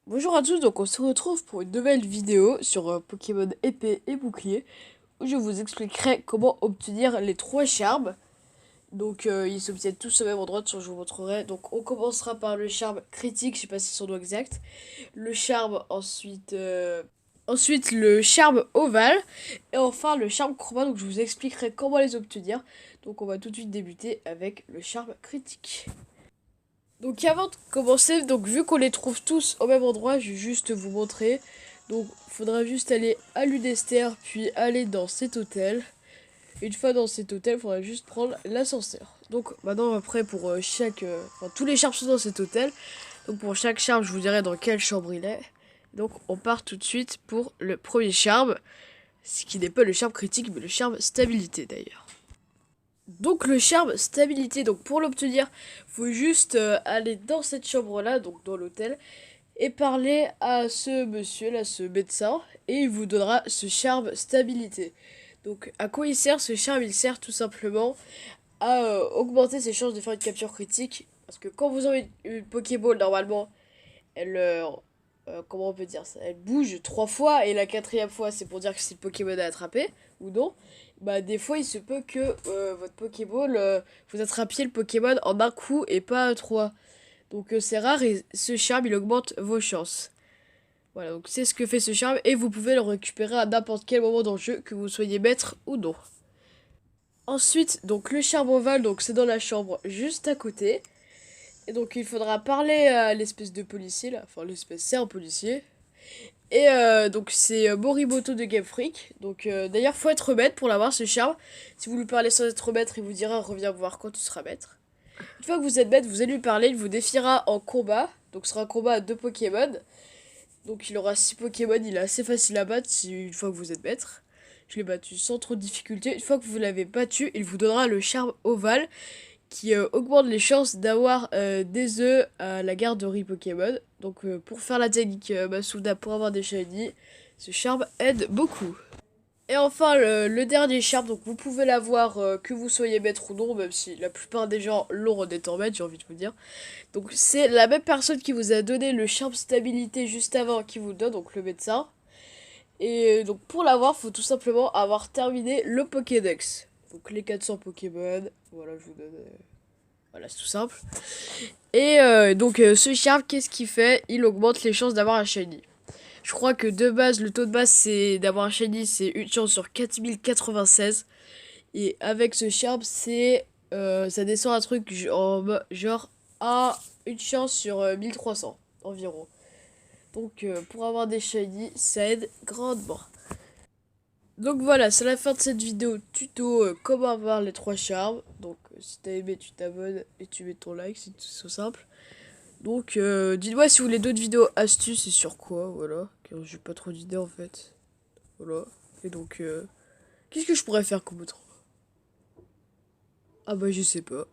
Bonjour à tous, donc on se retrouve pour une nouvelle vidéo sur Pokémon épée et bouclier où je vous expliquerai comment obtenir les trois charmes. Donc ils s'obtiennent tous au même endroit, je vous montrerai. Donc on commencera par le charme critique, je sais pas si c'est son nom exact. Le charme ensuite le charme ovale et enfin le charme chroma, donc je vous expliquerai comment les obtenir. Donc on va tout de suite débuter avec le charme critique. Donc avant de commencer, donc vu qu'on les trouve tous au même endroit, je vais juste vous montrer. Donc il faudra juste aller à l'Udester, puis aller dans cet hôtel. Une fois dans cet hôtel, il faudra juste prendre l'ascenseur. Donc maintenant après pour enfin, tous les charmes sont dans cet hôtel. Donc pour chaque charme, je vous dirai dans quelle chambre il est. Donc on part tout de suite pour le premier charme, ce qui n'est pas le charme critique, mais le charme stabilité d'ailleurs. Donc le charme stabilité, donc pour l'obtenir, faut juste aller dans cette chambre là, donc dans l'hôtel, et parler à ce monsieur là, ce médecin, et il vous donnera ce charme stabilité. Donc à quoi il sert ce charme? Il sert tout simplement à augmenter ses chances de faire une capture critique, parce que quand vous avez une Pokéball, normalement, elle, comment on peut dire ça? Elle bouge trois fois, et la quatrième fois c'est pour dire que c'est le Pokémon à attraper, ou non. Bah des fois il se peut que votre Pokéball, vous attrapiez le Pokémon en un coup et pas trois. Donc c'est rare et ce charme il augmente vos chances. Voilà, donc c'est ce que fait ce charme et vous pouvez le récupérer à n'importe quel moment dans le jeu, que vous soyez maître ou non. Ensuite, donc le charme ovale, donc c'est dans la chambre juste à côté. Et donc il faudra parler à l'espèce de policier là, enfin l'espèce c'est un policier. Et donc c'est Morimoto de Game Freak. Donc d'ailleurs faut être maître pour l'avoir ce charme. Si vous lui parlez sans être maître, il vous dira reviens me voir quand tu seras maître. Une fois que vous êtes maître, vous allez lui parler, il vous défiera en combat. Donc ce sera un combat à deux Pokémon. Donc il aura 6 Pokémon, il est assez facile à battre une fois que vous êtes maître. Je l'ai battu sans trop de difficulté. Une fois que vous l'avez battu, il vous donnera le charme ovale qui augmente les chances d'avoir des œufs à la garderie Pokémon. Donc pour faire la technique Masuda pour avoir des shiny, ce charme aide beaucoup. Et enfin le dernier charme, donc vous pouvez l'avoir que vous soyez maître ou non, même si la plupart des gens l'ont en étant maître, j'ai envie de vous dire. Donc c'est la même personne qui vous a donné le charme stabilité juste avant qui vous donne, donc le médecin. Et donc pour l'avoir, faut tout simplement avoir terminé le Pokédex. Donc les 400 Pokémon, voilà je vous donne... voilà c'est tout simple. Et ce charme, qu'est-ce qu'il fait? Il augmente les chances d'avoir un shiny. Je crois que de base, le taux de base c'est d'avoir un shiny, c'est une chance sur 4096. Et avec ce charme, ça descend un truc genre à une chance sur 1300 environ. Donc pour avoir des shiny, ça aide grandement. Donc voilà, c'est la fin de cette vidéo tuto comment avoir les trois charmes. Donc si t'as aimé, tu t'abonnes et tu mets ton like, c'est tout simple. Donc dites-moi si vous voulez d'autres vidéos astuces et sur quoi, voilà. Car j'ai pas trop d'idées en fait. Voilà. Et donc qu'est-ce que je pourrais faire comme autre? Ah bah je sais pas.